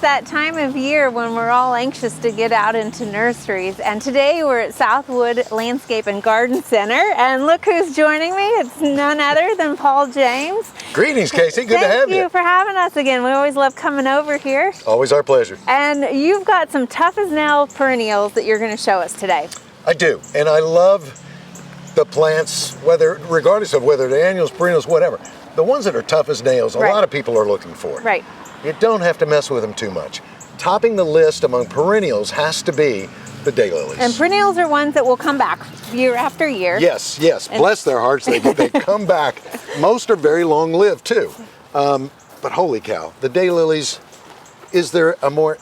that time of year when we're all anxious to get out into nurseries. And today we're at Southwood Landscape and Garden Center. And look who's joining me. It's none other than Paul James. Greetings, Casey. Good to have you. Thank you for having us again. We always love coming over here. Always our pleasure. And you've got some tough as nail perennials that you're going to show us today. I do. And I love the plants, regardless of whether they're annuals, perennials, whatever. The ones that are tough as nails, a lot of people are looking for. Right. You don't have to mess with them too much. Topping the list among perennials has to be the daylilies. And perennials are ones that will come back year after year. Yes, yes. Bless their hearts, they come back. Most are very long-lived too. But holy cow, the daylilies, is there a more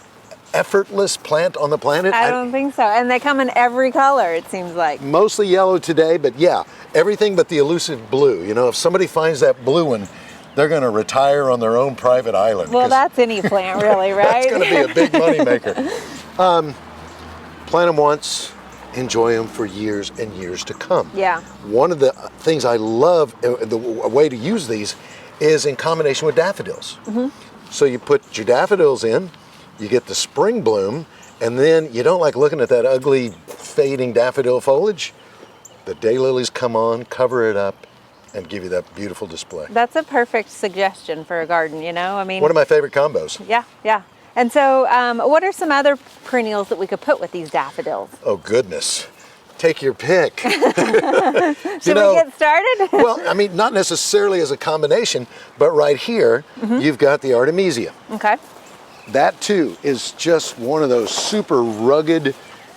effortless plant on the planet? I don't think so. And they come in every color, it seems like. Mostly yellow today, but yeah, everything but the elusive blue. You know, if somebody finds that blue one, they're going to retire on their own private island. Well, that's any plant, really, right? That's going to be a big money maker. Plant them once, enjoy them for years and years to come. Yeah. One of the things I love, the way to use these, is in combination with daffodils. Mm-hmm. So you put your daffodils in, you get the spring bloom, and then you don't like looking at that ugly, fading daffodil foliage. The daylilies come on, cover it up, and give you that beautiful display. That's a perfect suggestion for a garden, you know? I mean, one of my favorite combos. Yeah, yeah. And so what are some other perennials that we could put with these daffodils? Oh, goodness. Take your pick. Should we get started? Well, I mean, not necessarily as a combination, but right here, you've got the Artemisia. Okay. That too is just one of those super rugged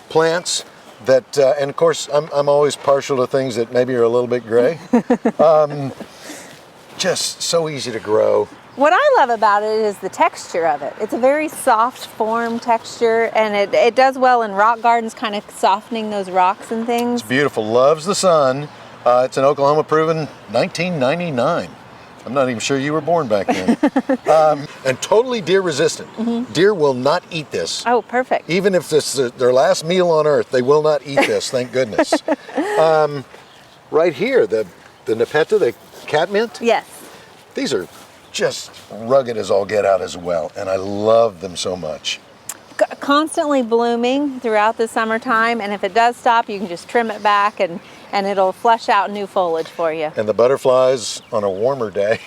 plants that, and of course, I'm always partial to things that maybe are a little bit gray. Just so easy to grow. What I love about it is the texture of it. It's a very soft form texture, and it does well in rock gardens, kind of softening those rocks and things. It's beautiful. Loves the sun. It's an Oklahoma proven 1999. I'm not even sure you were born back then. And totally deer resistant. Mm-hmm. Deer will not eat this. Oh, perfect. Even if this is their last meal on earth, they will not eat this, thank goodness. Right here, the Nepenthe, the catmint. Yes. These are just rugged as all get out as well, and I love them so much. Constantly blooming throughout the summertime, and if it does stop, you can just trim it back and it'll flush out new foliage for you. And the butterflies on a warmer day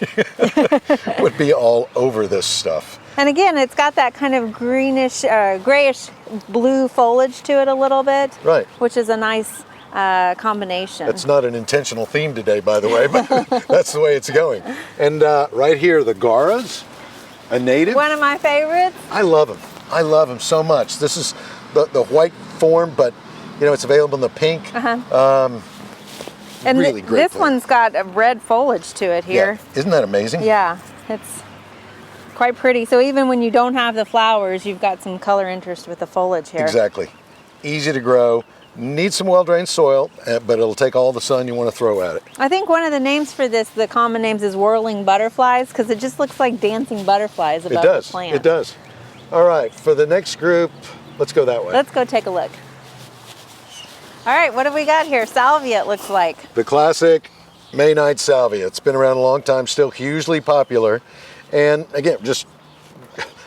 would be all over this stuff. And again, it's got that kind of greenish, grayish blue foliage to it a little bit. Right. Which is a nice combination. It's not an intentional theme today, by the way, but that's the way it's going. And right here, the Gaaras, a native. One of my favorites. I love them. I love them so much. This is the white form, but you know, it's available in the pink. And really great this plant. one's got a red foliage to it here. Yeah. Isn't that amazing? Yeah, it's quite pretty. So even when you don't have the flowers, you've got some color interest with the foliage here. Exactly. Easy to grow. Needs some well-drained soil, but it'll take all the sun you want to throw at it. I think one of the names for this, the common names, is whirling butterflies, because it just looks like dancing butterflies above the plant. It does. All right, for the next group, let's go that way. Let's go take a look. All right, what have we got here? Salvia, it looks like. The classic May night salvia. It's been around a long time, still hugely popular, and again, just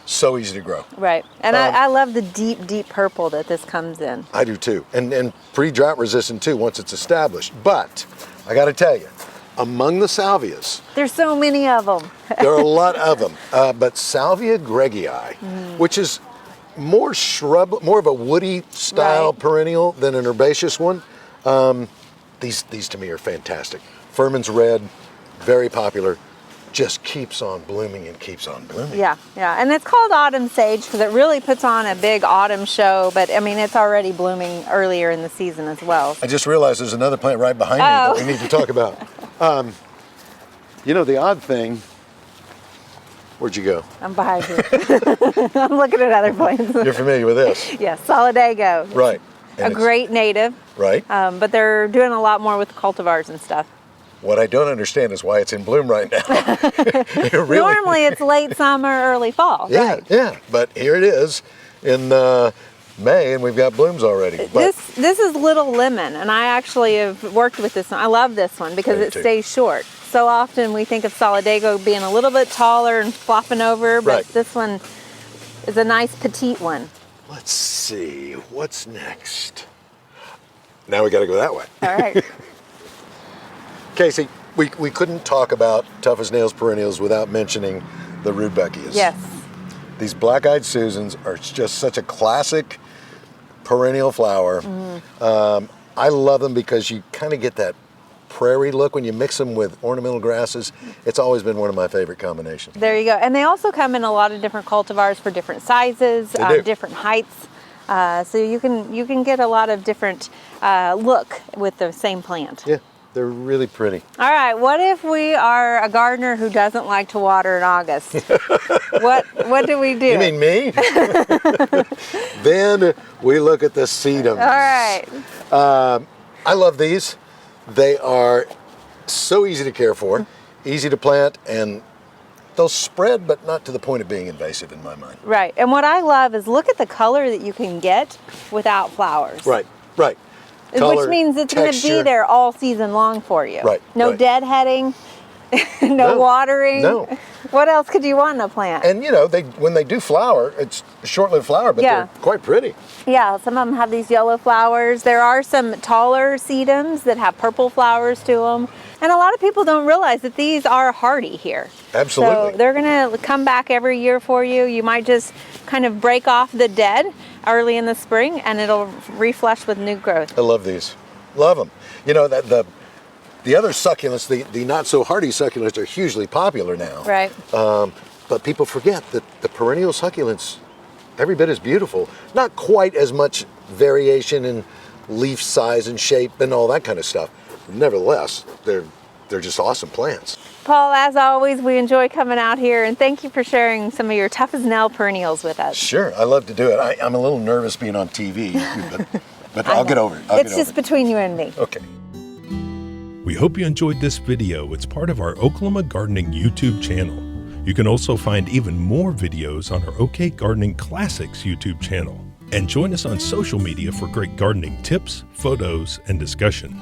so easy to grow. Right, and I love the deep, deep purple that this comes in. I do too, and pretty drought resistant too once it's established. But I got to tell you, among the salvias, there's so many of them. there are a lot of them, but Salvia greggii, which is more shrub, more of a woody style perennial than an herbaceous one. These to me are fantastic. Furmans Red, very popular. Just keeps on blooming and keeps on blooming. Yeah, yeah, and it's called autumn sage because it really puts on a big autumn show, but I mean, it's already blooming earlier in the season as well. I just realized there's another plant right behind me that we need to talk about. You know, the odd thing, where'd you go? I'm behind you. I'm looking at other plants. You're familiar with this? Yes, Solidago. Right. A great native. Right. But they're doing a lot more with cultivars and stuff. What I don't understand is why it's in bloom right now. Really, normally it's late summer, early fall. Yeah, right. yeah. But here it is in May, and we've got blooms already. But this is Little Lemon, and I actually have worked with this one. I love this one because it stays short. So often we think of Solidago being a little bit taller and flopping over, but this one is a nice petite one. Let's see, what's next? Now we got to go that way. All right. Casey, we couldn't talk about Tough as Nails perennials without mentioning the Rudbeckias. Yes. These black-eyed Susans are just such a classic perennial flower. I love them because you kind of get that prairie look when you mix them with ornamental grasses. It's always been one of my favorite combinations. There you go. And they also come in a lot of different cultivars for different sizes, different heights. So you can get a lot of different look with the same plant. Yeah, they're really pretty. All right, what if we are a gardener who doesn't like to water in August? What do we do? You mean me? Then we look at the sedums. All right. I love these. They are so easy to care for, easy to plant, and they'll spread, but not to the point of being invasive in my mind. Right, and what I love is look at the color that you can get without flowers. Right, right. Color, which means it's going to be there all season long for you. Right. No deadheading, no watering. No. What else could you want in a plant? And you know, when they do flower, it's a short-lived flower, but they're quite pretty. Yeah, some of them have these yellow flowers. There are some taller sedums that have purple flowers to them. And a lot of people don't realize that these are hardy here. Absolutely. So they're going to come back every year for you. You might just kind of break off the dead early in the spring and it'll reflush with new growth. I love these. Love them. You know, the other succulents, the not so hardy succulents are hugely popular now. Right. But people forget that the perennial succulents, every bit as beautiful. Not quite as much variation in leaf size and shape and all that kind of stuff. Nevertheless, they're just awesome plants. Paul, as always, we enjoy coming out here, and thank you for sharing some of your Tough as Nail perennials with us. Sure, I love to do it. I'm a little nervous being on TV, but I'll get over it. It's just between you and me. Okay. We hope you enjoyed this video. It's part of our Oklahoma Gardening YouTube channel. You can also find even more videos on our OK Gardening Classics YouTube channel. And join us on social media for great gardening tips, photos, and discussion.